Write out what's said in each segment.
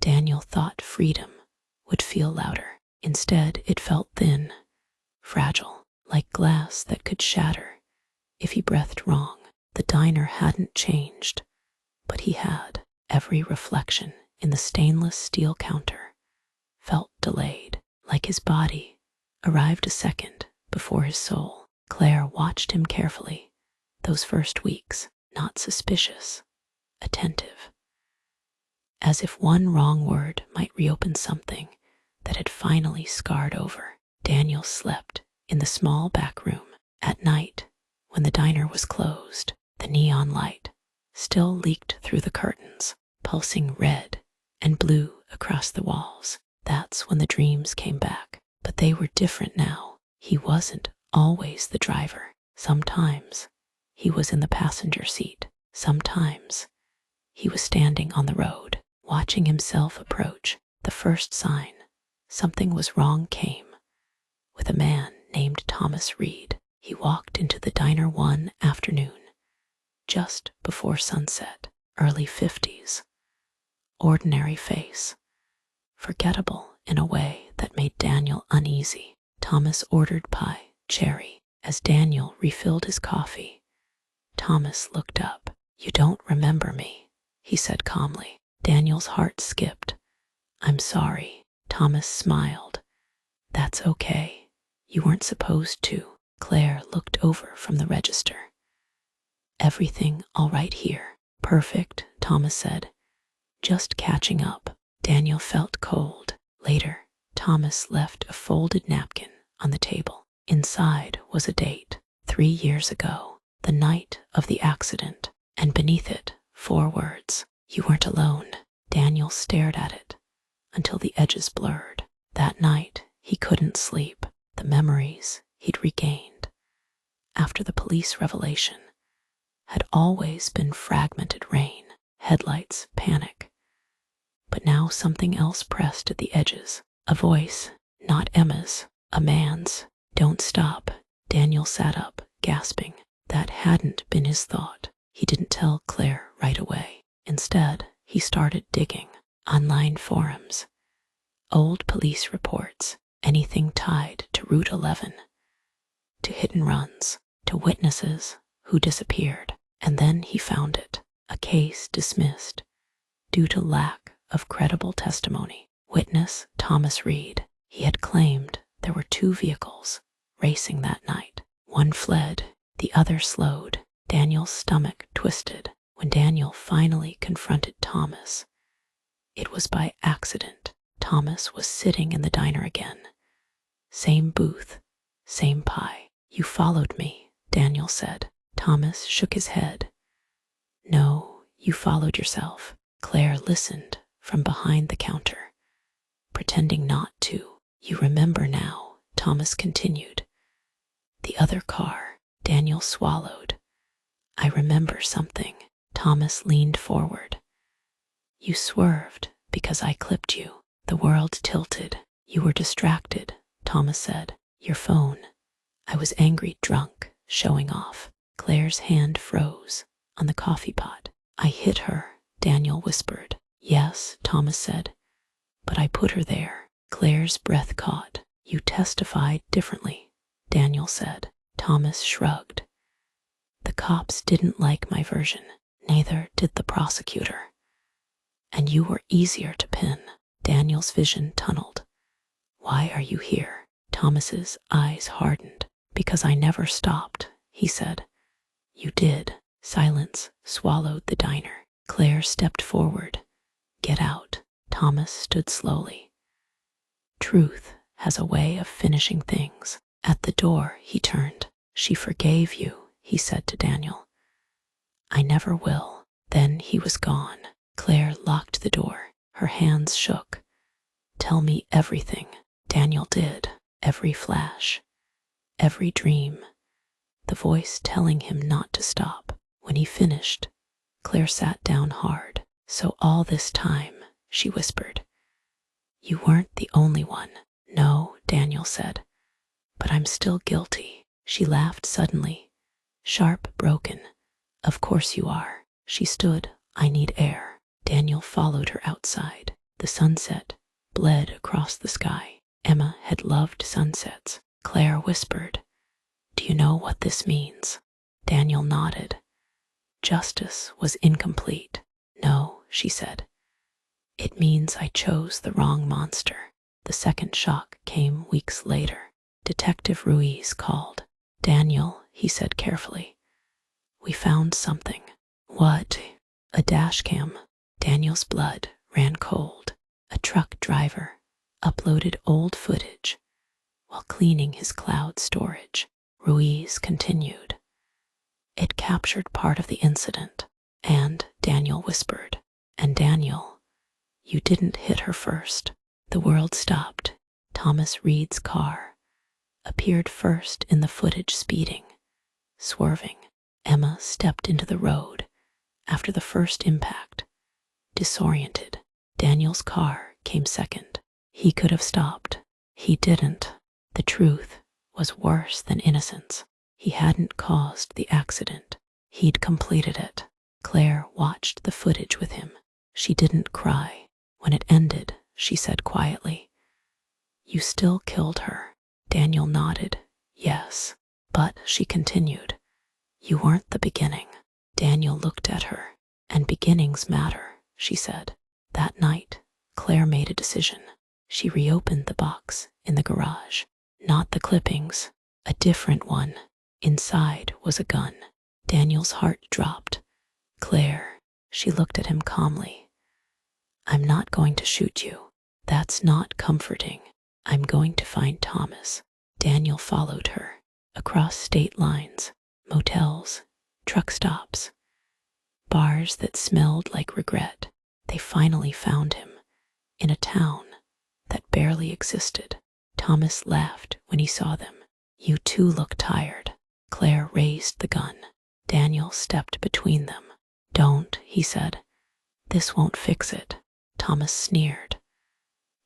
Daniel thought freedom would feel louder. Instead, it felt thin, fragile, like glass that could shatter if he breathed wrong. The diner hadn't changed, but he had. Every reflection in the stainless steel counter felt delayed, like his body arrived a second before his soul. Claire watched him carefully those first weeks, not suspicious, attentive, as if one wrong word might reopen something that had finally scarred over. Daniel slept in the small back room. At night, when the diner was closed, the neon light still leaked through the curtains, pulsing red and blue across the walls. That's when the dreams came back. But they were different now. He wasn't always the driver. Sometimes he was in the passenger seat. Sometimes he was standing on the road, watching himself approach. The first sign something was wrong came with a man named Thomas Reed. He walked into the diner one afternoon, just before sunset, early 50s. Ordinary face, forgettable in a way that made Daniel uneasy. Thomas ordered pie, cherry. As Daniel refilled his coffee, Thomas looked up. "You don't remember me," he said calmly. Daniel's heart skipped. "I'm sorry." Thomas smiled. "That's okay. You weren't supposed to." Claire looked over from the register. "Everything all right here?" "Perfect," Thomas said. "Just catching up." Daniel felt cold. Later, Thomas left a folded napkin on the table. Inside was a date, 3 years ago, the night of the accident, and beneath it, 4 words. "You weren't alone." Daniel stared at it until the edges blurred. That night, he couldn't sleep. The memories he'd regained after the police revelation had always been fragmented rain, headlights, panic. But now something else pressed at the edges. A voice, not Emma's, a man's. "Don't stop." Daniel sat up, gasping. That hadn't been his thought. He didn't tell Claire right away. Instead, he started digging. Online forums, old police reports, anything tied to Route 11, to hit and runs, to witnesses who disappeared. And then he found it. A case dismissed due to lack of credible testimony. Witness Thomas Reed. He had claimed there were 2 vehicles racing that night. One fled, the other slowed. Daniel's stomach twisted. When Daniel finally confronted Thomas, it was by accident. Thomas was sitting in the diner again. Same booth, same pie. "You followed me," Daniel said. Thomas shook his head. "No, you followed yourself." Claire listened from behind the counter, pretending not to. "You remember now," Thomas continued. "The other car." Daniel swallowed. "I remember something." Thomas leaned forward. "You swerved because I clipped you." The world tilted. "You were distracted," Thomas said. "Your phone." "I was angry, drunk, showing off." Claire's hand froze on the coffee pot. "I hit her," Daniel whispered. "Yes," Thomas said, "but I put her there." Claire's breath caught. "You testified differently," Daniel said. Thomas shrugged. "The cops didn't like my version. Neither did the prosecutor. And you were easier to pin." Daniel's vision tunneled. "Why are you here?" Thomas's eyes hardened. "Because I never stopped," he said. "You did." Silence swallowed the diner. Claire stepped forward. "Get out." Thomas stood slowly. "Truth has a way of finishing things." At the door, he turned. "She forgave you," he said to Daniel. "I never will." Then he was gone. Claire locked the door. Her hands shook. "Tell me everything." Daniel did. Every flash, every dream, the voice telling him not to stop. When he finished, Claire sat down hard. "So all this time," she whispered, "you weren't the only one." "No," Daniel said, "but I'm still guilty." She laughed suddenly, sharp, broken. "Of course you are." She stood. "I need air." Daniel followed her outside. The sunset bled across the sky. Emma had loved sunsets. Claire whispered, "Do you know what this means?" Daniel nodded. Justice was incomplete. "No," she said. "It means I chose the wrong monster." The second shock came weeks later. Detective Ruiz called. "Daniel," he said carefully, "we found something." "What?" "A dash cam." Daniel's blood ran cold. A truck driver uploaded old footage while cleaning his cloud storage. Ruiz continued. "It captured part of the incident." "And," Daniel whispered, "and Daniel, you didn't hit her first." The world stopped. Thomas Reed's car appeared first in the footage, speeding, swerving. Emma stepped into the road after the first impact, disoriented. Daniel's car came second. He could have stopped. He didn't. The truth was worse than innocence. He hadn't caused the accident. He'd completed it. Claire watched the footage with him. She didn't cry. When it ended, she said quietly, "You still killed her." Daniel nodded. "Yes." "But," she continued, "you weren't the beginning." Daniel looked at her. "And beginnings matter," she said. That night, Claire made a decision. She reopened the box in the garage. Not the clippings, a different one. Inside was a gun. Daniel's heart dropped. "Claire," she looked at him calmly, "I'm not going to shoot you. That's not comforting. I'm going to find Thomas." Daniel followed her across state lines, motels, truck stops, bars that smelled like regret. They finally found him in a town that barely existed. Thomas laughed when he saw them. "You two look tired." Claire raised the gun. Daniel stepped between them. "Don't," he said. "This won't fix it." Thomas sneered.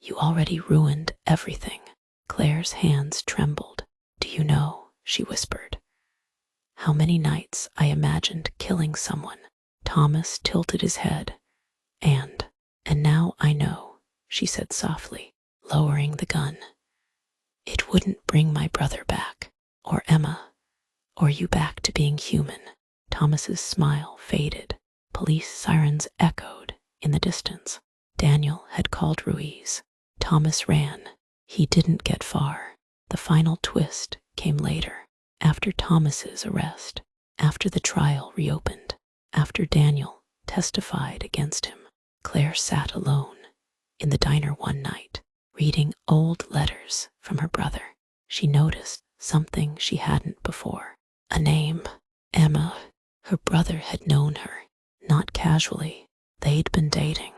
"You already ruined everything." Claire's hands trembled. "Do you know," she whispered, "how many nights I imagined killing someone?" Thomas tilted his head. And now I know," she said softly, lowering the gun. "It wouldn't bring my brother back, or Emma, or you back to being human." Thomas's smile faded. Police sirens echoed in the distance. Daniel had called Ruiz. Thomas ran. He didn't get far. The final twist came later, after Thomas's arrest, after the trial reopened, after Daniel testified against him. Claire sat alone in the diner one night, reading old letters from her brother. She noticed something she hadn't before. A name. Emma. Her brother had known her, not casually. They'd been dating.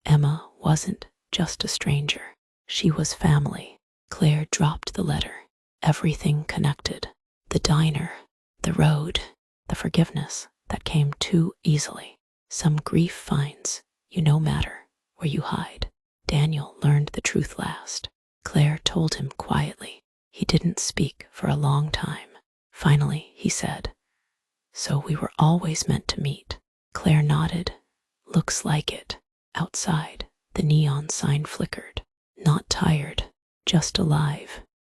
Emma wasn't just a stranger. She was family. Claire dropped the letter. Everything connected. The diner, the road, the forgiveness that came too easily. Some grief finds you no matter where you hide. Daniel learned the truth last. Claire told him quietly. He didn't speak for a long time. Finally, he said, "So we were always meant to meet." Claire nodded. "Looks like it." Outside, the neon sign flickered. Not tired, just alive.